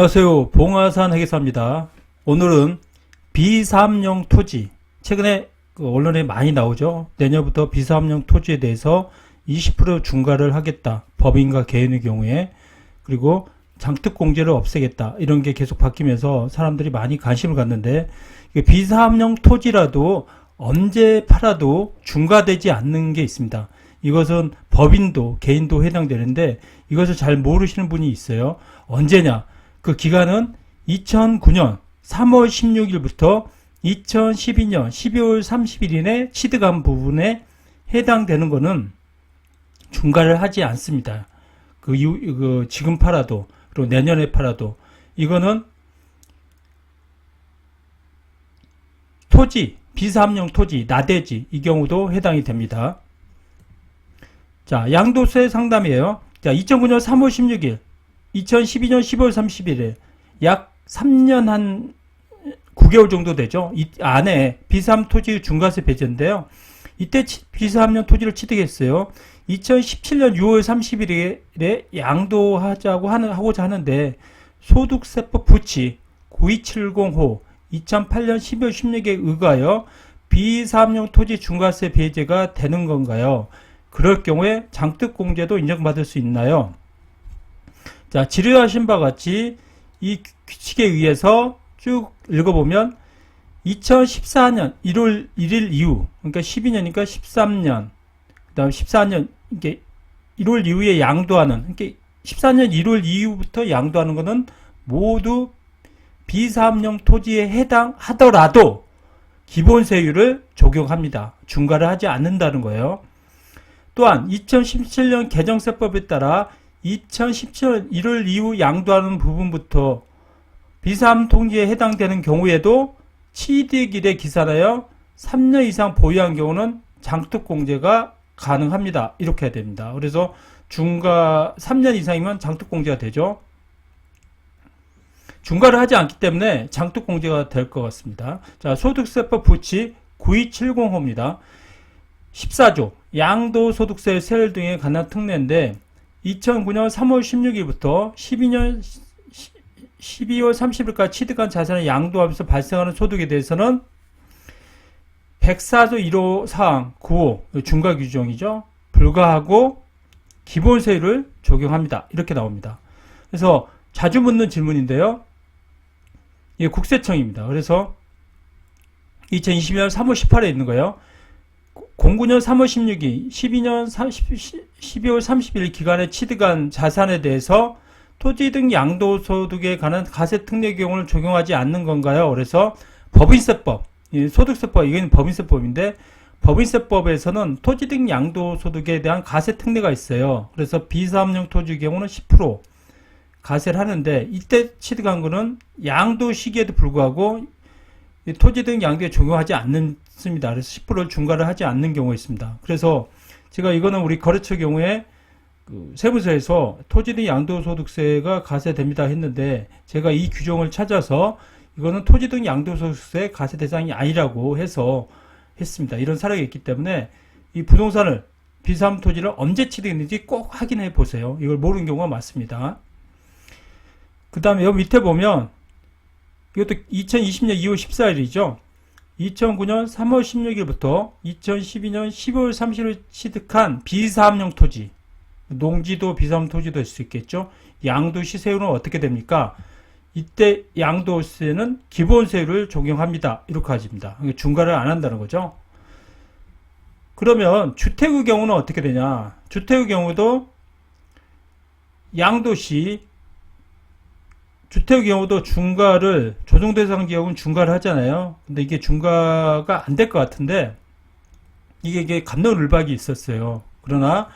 안녕하세요. 봉화산 회계사입니다. 오늘은 비사업용 토지, 최근에 언론에 많이 나오죠. 내년부터 비사업용 토지에 대해서 20% 중과를 하겠다. 법인과 개인의 경우에. 그리고 장특공제를 없애겠다. 이런 게 계속 바뀌면서 사람들이 많이 관심을 갖는데, 비사업용 토지라도 언제 팔아도 중과되지 않는 게 있습니다. 이것은 법인도 개인도 해당되는데, 이것을 잘 모르시는 분이 있어요. 언제냐? 그 기간은 2009년 3월 16일부터 2012년 12월 30일에 취득한 부분에 해당되는 것은 중과를 하지 않습니다. 지금 팔아도, 그리고 내년에 팔아도, 이거는 토지, 비사업용 토지, 나대지, 이 경우도 해당이 됩니다. 자, 양도세 상담이에요. 자, 2009년 3월 16일, 2012년 12월 30일에 약 3년 한 9개월 정도 되죠. 이 안에 비사업 토지 중과세 배제인데요. 이때 비사업용 토지를 취득했어요. 2017년 6월 30일에 하고자 하는데 소득세법 부치 9270호 2008년 12월 16일에 의거하여 비사업용 토지 중과세 배제가 되는 건가요? 그럴 경우에 장특공제도 인정받을 수 있나요? 자, 지루하신 바와 같이 이 규칙에 의해서 쭉 읽어보면 2014년 1월 1일 이후, 그러니까 12년이니까 13년, 그 다음 14년, 이게 1월 이후에 양도하는, 그러니까 14년 1월 이후부터 양도하는 것은 모두 비사업용 토지에 해당하더라도 기본세율을 적용합니다. 중과를 하지 않는다는 거예요. 또한 2017년 개정세법에 따라 2017년 1월 이후 양도하는 부분부터 비사업 통지에 해당되는 경우에도 취득일에 기산하여 3년 이상 보유한 경우는 장특공제가 가능합니다. 이렇게 해야 됩니다. 그래서 중과 3년 이상이면 장특공제가 되죠. 중과를 하지 않기 때문에 장특공제가 될 것 같습니다. 자, 소득세법 부치 9270호입니다. 14조 양도소득세 세율 등에 관한 특례인데 2009년 3월 16일부터 12년 12월 30일까지 취득한 자산을 양도하면서 발생하는 소득에 대해서는 104조 1호 사항 9호 중과 규정이죠. 불가하고 기본세율을 적용합니다. 이렇게 나옵니다. 그래서 자주 묻는 질문인데요. 이게 국세청입니다. 그래서 2020년 3월 18일에 있는 거예요. 09년 3월 16일, 12월 30일 기간에 취득한 자산에 대해서 토지 등 양도소득에 관한 가세특례 경우를 적용하지 않는 건가요? 그래서 법인세법, 소득세법, 이건 법인세법인데 법인세법에서는 토지 등 양도소득에 대한 가세특례가 있어요. 그래서 비사업용 토지 경우는 10% 가세를 하는데 이때 취득한 거는 양도 시기에도 불구하고 토지 등 양도에 적용하지 않습니다. 그래서 10%를 중과를 하지 않는 경우가 있습니다. 그래서 제가 이거는 우리 거래처 경우에 세무서에서 토지 등 양도소득세가 가세됩니다 했는데 제가 이 규정을 찾아서 이거는 토지 등 양도소득세 가세 대상이 아니라고 해서 했습니다. 이런 사례가 있기 때문에 이 부동산을 비사업 토지를 언제 취득했는지 꼭 확인해 보세요. 이걸 모르는 경우가 많습니다. 그 다음에 여기 밑에 보면 이것도 2020년 2월 14일이죠. 2009년 3월 16일부터 2012년 12월 30일 취득한 비사업용 토지, 농지도 비사업 토지도 될 수 있겠죠. 양도시 세율은 어떻게 됩니까? 이때 양도세는 기본세율을 적용합니다. 이렇게 가집니다. 중과를 안 한다는 거죠. 그러면 주택의 경우는 어떻게 되냐? 주택의 경우도 양도시 주택의 경우도 중과를 조정대상 지역은 중과를 하잖아요. 근데 이게 중과가 안 될 것 같은데 이게 갑론을박이 있었어요. 그러나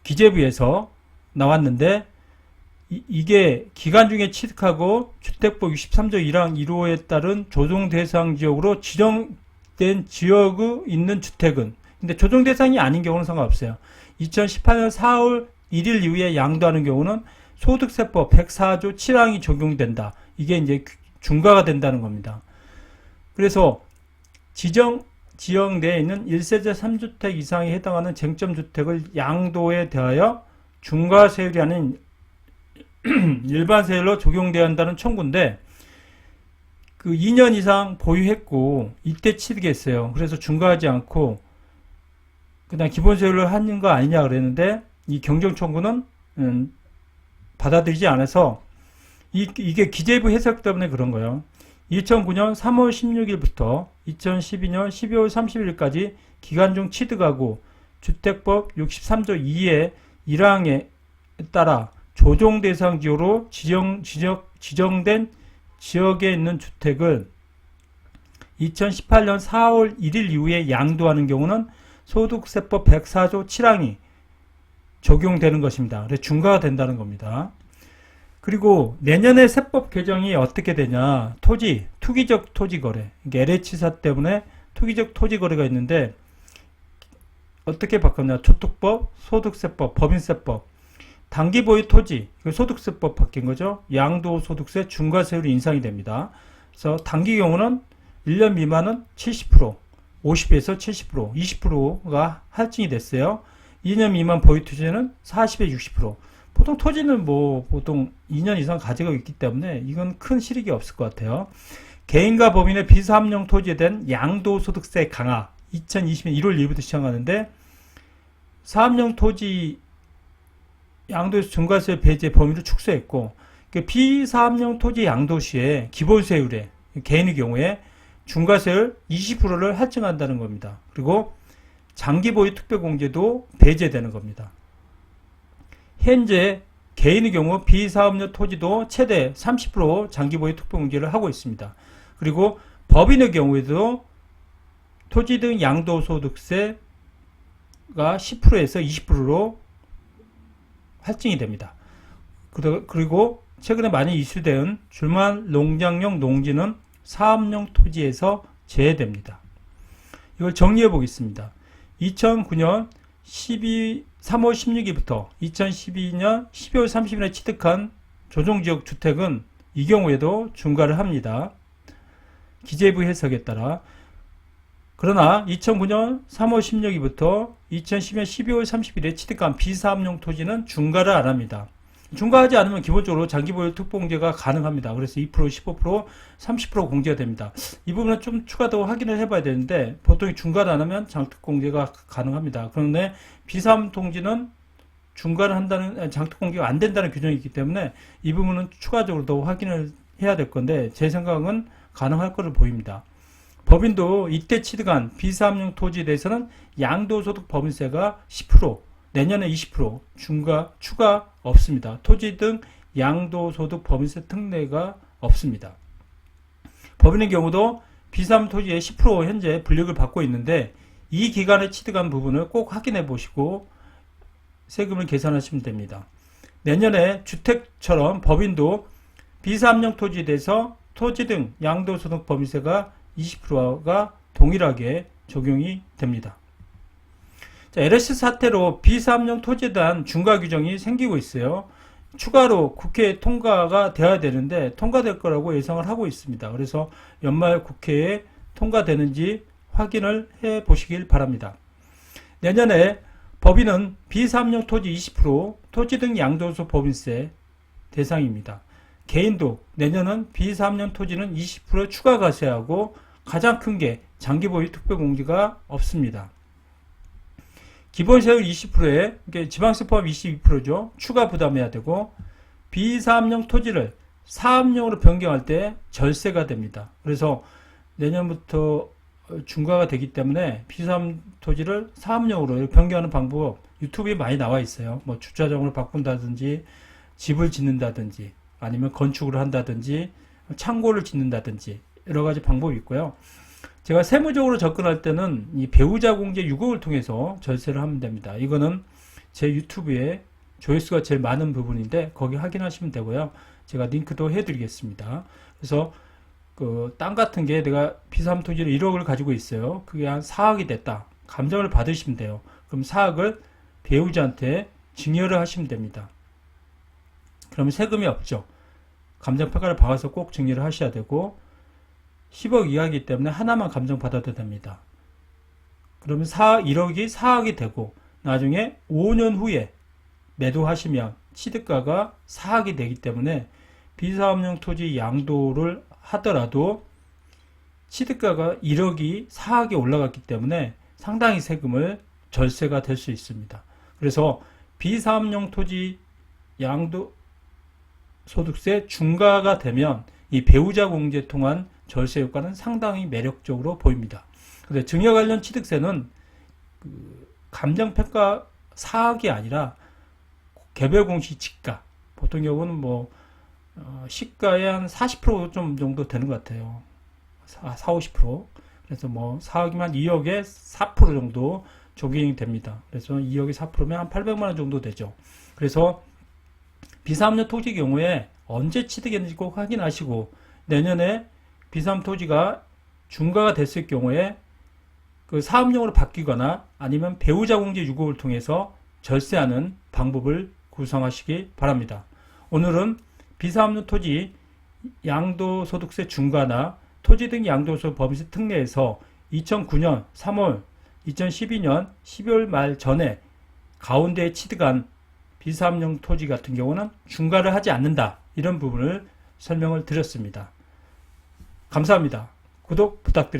기재부에서 나왔는데 이게 기간 중에 취득하고 주택법 63조 1항 1호에 따른 조정대상 지역으로 지정된 지역에 있는 주택은 근데 조정대상이 아닌 경우는 상관없어요. 2018년 4월 1일 이후에 양도하는 경우는 소득세법 104조 7항이 적용된다. 이게 이제 중과가 된다는 겁니다. 그래서 지정 지역 내에 있는 1세대 3주택 이상에 해당하는 쟁점주택을 양도에 대하여 중과세율이 아닌 일반 세율로 적용돼야 한다는 청구인데 그 2년 이상 보유했고 이때 취득했어요. 그래서 중과하지 않고 그냥 기본 세율로 하는 거 아니냐 그랬는데 이 경정 청구는 받아들이지 않아서 이게 기재부 해석 때문에 그런 거예요. 2009년 3월 16일부터 2012년 12월 30일까지 기간 중 취득하고 주택법 63조 2의 1항에 따라 조정 대상 지역으로 지정된 지역에 있는 주택을 2018년 4월 1일 이후에 양도하는 경우는 소득세법 104조 7항이 적용되는 것입니다. 그래서 중과가 된다는 겁니다. 그리고 내년에 세법 개정이 어떻게 되냐. 투기적 토지거래. LH사 때문에 투기적 토지거래가 있는데 어떻게 바꿨냐. 초특법, 소득세법, 법인세법, 단기보유 토지, 소득세법 바뀐 거죠. 양도소득세 중과세율이 인상이 됩니다. 그래서 단기 경우는 1년 미만은 70%, 50에서 70%, 20%가 할증이 됐어요. 2년 미만 보유 토지는 40에 60%. 보통 토지는 보통 2년 이상 가지고 있기 때문에 이건 큰 실익이 없을 것 같아요. 개인과 법인의 비사업용 토지에 대한 양도소득세 강화 2020년 1월 1일부터 시행하는데 사업용 토지 양도에서 중과세 배제 범위를 축소했고 비사업용 토지 양도 시에 기본세율에 개인의 경우에 중과세율 20%를 할증한다는 겁니다. 그리고 장기보유 특별공제도 배제되는 겁니다. 현재 개인의 경우 비사업용 토지도 최대 30% 장기보유 특별공제를 하고 있습니다. 그리고 법인의 경우에도 토지 등 양도소득세가 10%에서 20%로 할증이 됩니다. 그리고 최근에 많이 이슈된 주말 농장용 농지는 사업용 토지에서 제외됩니다. 이걸 정리해 보겠습니다. 2009년 3월 16일부터 2012년 12월 30일에 취득한 조정지역 주택은 이 경우에도 중과를 합니다. 기재부 해석에 따라. 그러나 2009년 3월 16일부터 2010년 12월 30일에 취득한 비사업용 토지는 중과를 안 합니다. 중과하지 않으면 기본적으로 장기보유 특공제가 가능합니다. 그래서 2%, 15%, 30% 공제가 됩니다. 이 부분은 좀 추가 더 확인을 해봐야 되는데 보통 중과를 안 하면 장특공제가 가능합니다. 그런데 비사업용 토지는 중과를 한다는 장특공제가 안 된다는 규정이 있기 때문에 이 부분은 추가적으로 더 확인을 해야 될 건데 제 생각은 가능할 것으로 보입니다. 법인도 이때 취득한 비사업용 토지에 대해서는 양도소득 법인세가 10%, 내년에 20%, 추가 없습니다. 토지 등 양도소득 법인세 특례가 없습니다. 법인의 경우도 비사업용 토지의 10% 현재 불이익을 받고 있는데 이 기간에 취득한 부분을 꼭 확인해 보시고 세금을 계산하시면 됩니다. 내년에 주택처럼 법인도 비사업용 토지에 대해서 토지 등 양도소득 법인세가 20%가 동일하게 적용이 됩니다. 자, LH 사태로 비사업용 토지에 대한 중과 규정이 생기고 있어요. 추가로 국회에 통과가 돼야 되는데 통과될 거라고 예상을 하고 있습니다. 그래서 연말 국회에 통과되는지 확인을 해 보시길 바랍니다. 내년에 법인은 비사업용 토지 20%, 토지 등 양도소 법인세 대상입니다. 개인도 내년은 비사업용 토지는 20% 추가 과세하고 가장 큰 게 장기보유 특별공제가 없습니다. 기본세율 20%에 지방세 포함 22%죠. 추가 부담해야 되고 비사업용 토지를 사업용으로 변경할 때 절세가 됩니다. 그래서 내년부터 중과가 되기 때문에 비사업용 토지를 사업용으로 변경하는 방법 유튜브에 많이 나와 있어요. 뭐 주차장으로 바꾼다든지 집을 짓는다든지 아니면 건축을 한다든지 창고를 짓는다든지 여러 가지 방법이 있고요. 제가 세무적으로 접근할 때는 이 배우자 공제 유곡을 통해서 절세를 하면 됩니다. 이거는 제 유튜브에 조회수가 제일 많은 부분인데 거기 확인하시면 되고요. 제가 링크도 해드리겠습니다. 그래서 그 땅 같은 게 내가 비사업용 토지를 1억을 가지고 있어요. 그게 한 4억이 됐다. 감정을 받으시면 돼요. 그럼 4억을 배우자한테 증여를 하시면 됩니다. 그러면 세금이 없죠. 감정평가를 받아서 꼭 증여를 하셔야 되고 10억 이하이기 때문에 하나만 감정받아도 됩니다. 그러면 1억이 4억이 되고 나중에 5년 후에 매도하시면 취득가가 4억이 되기 때문에 비사업용 토지 양도를 하더라도 취득가가 1억이 4억에 올라갔기 때문에 상당히 세금을 절세가 될 수 있습니다. 그래서 비사업용 토지 양도 소득세 중과가 되면 이 배우자 공제 통한 절세 효과는 상당히 매력적으로 보입니다. 근데 증여 관련 취득세는 감정평가 4억이 아니라 개별 공시지가, 보통 경우는 뭐 시가의 한 40% 좀 정도 되는 것 같아요. 50%. 그래서 뭐 4억이면 2억에 4% 정도 적용이 됩니다. 그래서 2억에 4%면 한 800만 원 정도 되죠. 그래서 비사업용 토지 경우에 언제 취득했는지 꼭 확인하시고, 내년에 비사업 토지가 중과가 됐을 경우에 그 사업용으로 바뀌거나 아니면 배우자 공제 유급을 통해서 절세하는 방법을 구성하시기 바랍니다. 오늘은 비사업용 토지 양도소득세 중과나 토지 등 양도소 범위세 특례에서 2009년 3월, 2012년 12월 말 전에 가운데에 취득한 비사업용 토지 같은 경우는 중과를 하지 않는다, 이런 부분을 설명을 드렸습니다. 감사합니다. 구독 부탁드립니다.